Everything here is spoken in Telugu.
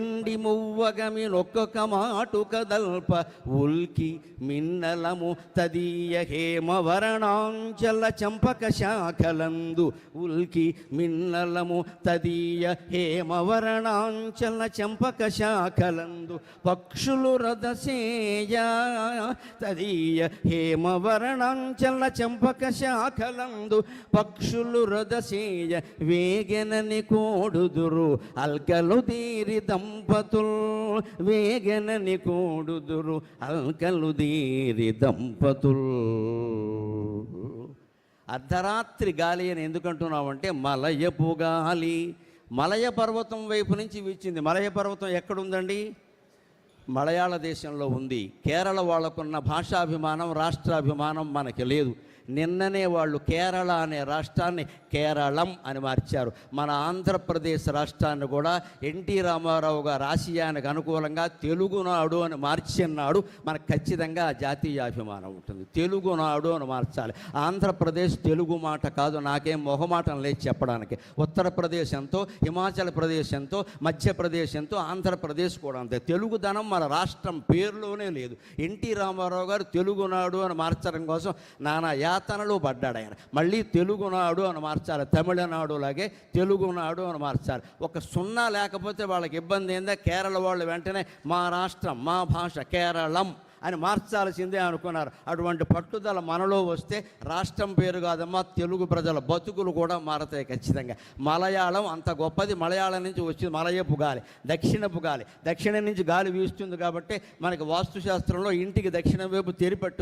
ండి మువ్వగమి నొక్కొక మాటు కదల్ప ఉల్కి మిన్నలము తదీయ హేమవరణాంచల చంపక శాఖలందు ఉల్కి మిన్నలము తదీయ హేమవరణాంచల చంపక శాఖలందు పక్షులు రథసేయ తదీయ హేమవరణాంచల చంపక శాఖలందు పక్షులు రథసేయ వేగెనని కోడుదురు అల్కలు తీరి దంపతుల్ వేగెనని కోడుదురు అల్కలు తీరి దంపతుల్. అర్ధరాత్రి గాలి అని ఎందుకంటున్నామంటే మలయపు గాలి మలయ పర్వతం వైపు నుంచి వీచింది. మలయ పర్వతం ఎక్కడుందండి? మలయాళ దేశంలో ఉంది. కేరళ వాళ్ళకున్న భాషాభిమానం రాష్ట్రాభిమానం మనకి లేదు. నిన్ననే వాళ్ళు కేరళ అనే రాష్ట్రాన్ని కేరళం అని మార్చారు. మన ఆంధ్రప్రదేశ్ రాష్ట్రాన్ని కూడా ఎన్టీ రామారావు గారు ఆశయానికి అనుకూలంగా తెలుగునాడు అని మార్చిన్నాడు. మనకు ఖచ్చితంగా జాతీయాభిమానం ఉంటుంది. తెలుగునాడు అని మార్చాలి. ఆంధ్రప్రదేశ్ తెలుగు మాట కాదు. నాకేం మొహమాటం లేదు చెప్పడానికి. ఉత్తరప్రదేశ్ ఎంతో, హిమాచల్ ప్రదేశ్ ఎంతో, మధ్యప్రదేశ్ ఎంతో, ఆంధ్రప్రదేశ్ కూడా అంతే. తెలుగుదనం మన రాష్ట్రం పేరులోనే లేదు. ఎన్టీ రామారావు గారు తెలుగునాడు అని మార్చడం కోసం నానా యాతనలు పడ్డాడు ఆయన. మళ్ళీ తెలుగునాడు అని మార్చాలి. తమిళనాడు లాగే తెలుగునాడు అని మార్చాలి. ఒక సున్నా లేకపోతే వాళ్ళకి ఇబ్బంది ఏందా? కేరళ వాళ్ళు వెంటనే మా రాష్ట్రం మా భాష కేరళం అని మార్చాల్సిందే అనుకున్నారు. అటువంటి పట్టుదల మనలో వస్తే రాష్ట్రం పేరు కాదమ్మా, తెలుగు ప్రజల బతుకులు కూడా మారతాయి ఖచ్చితంగా. మలయాళం అంత గొప్పది. మలయాళం నుంచి వచ్చింది మలయపు గాలి, దక్షిణపు గాలి. దక్షిణం నుంచి గాలి వీస్తుంది కాబట్టి మనకి వాస్తుశాస్త్రంలో ఇంటికి దక్షిణం వైపు తెరిపెట్టు